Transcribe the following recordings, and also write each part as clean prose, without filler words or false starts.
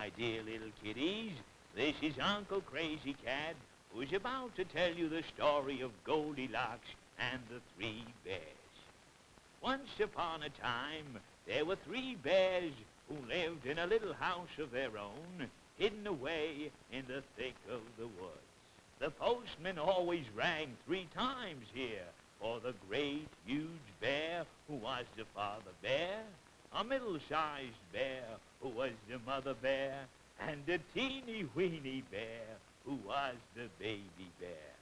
my dear little kiddies. This is Uncle Krazy Cat, who's about to tell you the story of Goldilocks and the three bears. Once upon a time, there were three bears who lived in a little house of their own, hidden away in the thick of the woods. The postman always rang 3 times here for the great, huge bear who was the father bear, a middle-sized bear who was the mother bear, and a teeny-weeny bear who was the baby bear.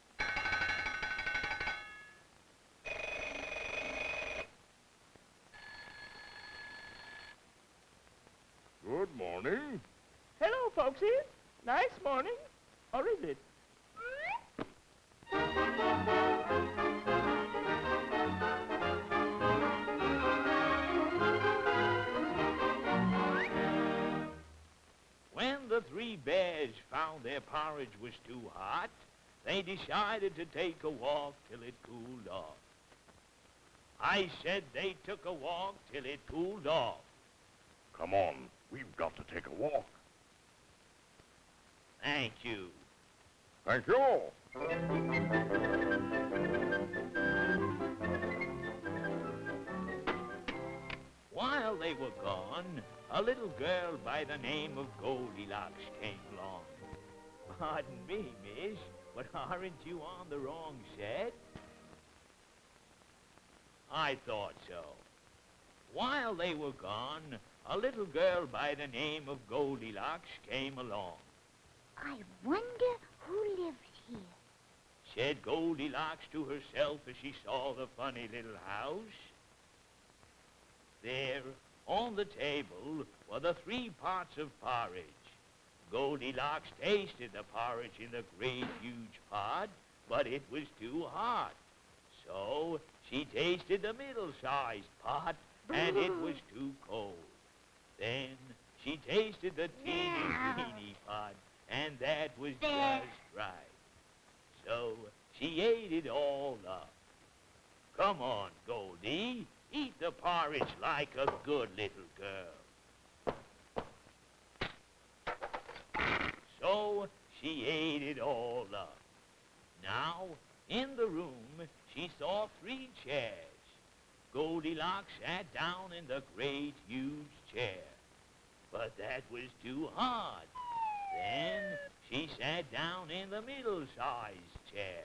Good morning. Hello, folksy. Nice morning. Or is it? When the three bears found their porridge was too hot, they decided to take a walk till it cooled off. I said they took a walk till it cooled off. Come on, we've got to take a walk. Thank you. Thank you. While they were gone, a little girl by the name of Goldilocks came along. Pardon me, miss, but aren't you on the wrong set? I thought so. While they were gone, a little girl by the name of Goldilocks came along. I wonder who lives here. Said Goldilocks to herself as she saw the funny little house. There, on the table, were the 3 pots of porridge. Goldilocks tasted the porridge in the great, huge pot, but it was too hot. So she tasted the middle-sized pot, and it was too cold. Then she tasted the teeny-weeny pot, and that was just right. So she ate it all up. Come on, Goldie. Eat the porridge like a good little girl. So she ate it all up. Now, in the room, she saw 3 chairs. Goldilocks sat down in the great, huge chair. But that was too hard. Then she sat down in the middle-sized chair.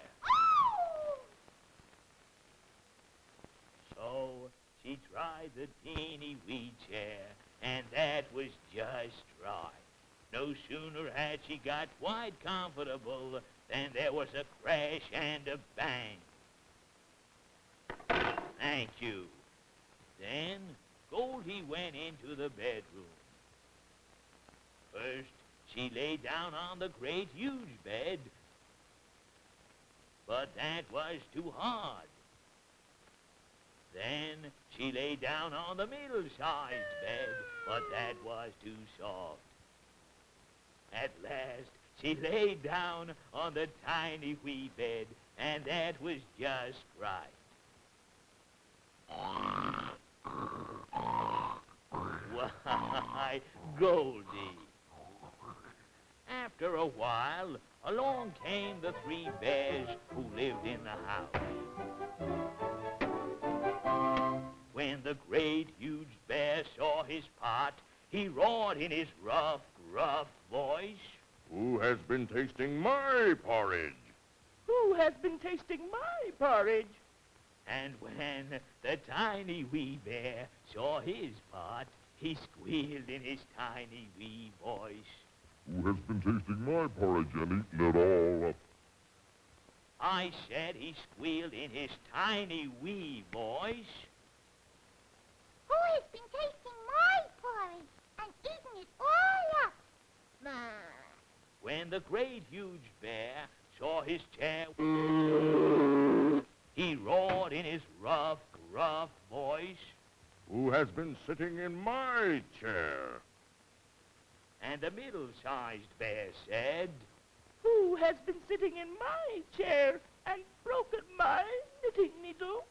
So she tried the teeny-wee chair, and that was just right. No sooner had she got quite comfortable than there was a crash and a bang. Thank you. Then Goldie went into the bedroom. First, she lay down on the great huge bed, but that was too hard. Then she lay down on the middle-sized bed, but that was too soft. At last, she lay down on the tiny wee bed, and that was just right. Why, Goldie. After a while, along came the 3 bears who lived in the house. When the great, huge bear saw his pot, he roared in his rough, gruff voice. Who has been tasting my porridge? Who has been tasting my porridge? And when the tiny wee bear saw his pot, he squealed in his tiny wee voice. Who has been tasting my porridge and eaten it all up? I said he squealed in his tiny wee voice. Who has been tasting my porridge and eaten it all up? When the great huge bear saw his chair, he roared in his rough, gruff voice. Who has been sitting in my chair? And the middle-sized bear said, Who has been sitting in my chair and broken my knitting needle?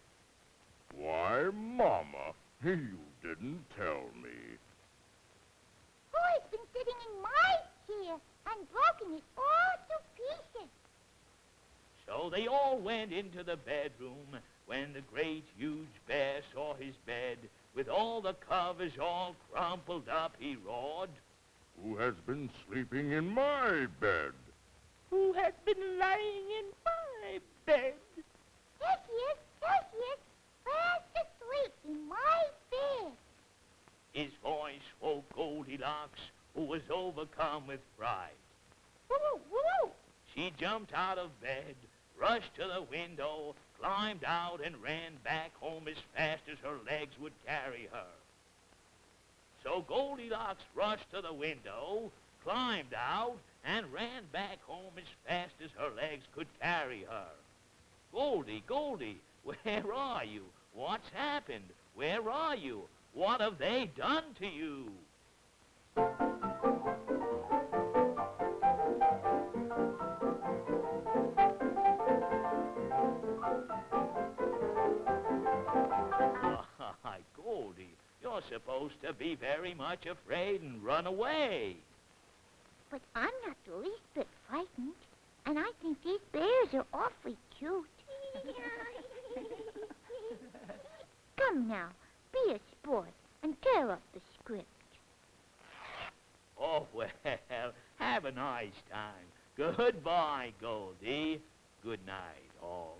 Why, Mama, you didn't tell me. Who has been sitting in my chair and broken it all to pieces. So they all went into the bedroom. When the great huge bear saw his bed, with all the covers all crumpled up, he roared, Who has been sleeping in my bed? Who has been lying in my bed? Yes, yes, yes, yes. Fast asleep in my bed. His voice woke Goldilocks, who was overcome with fright. Woo, woo. She jumped out of bed, rushed to the window, climbed out, and ran back home as fast as her legs would carry her. So Goldilocks rushed to the window, climbed out, and ran back home as fast as her legs could carry her. Goldie, Goldie, where are you? What's happened? Where are you? What have they done to you? Why, Goldie, you're supposed to be very much afraid and run away. But I'm not the least bit frightened. And I think these bears are awfully cute. Come now, be a sport and tear up the script. Oh, well, have a nice time. Goodbye, Goldie. Good night, all.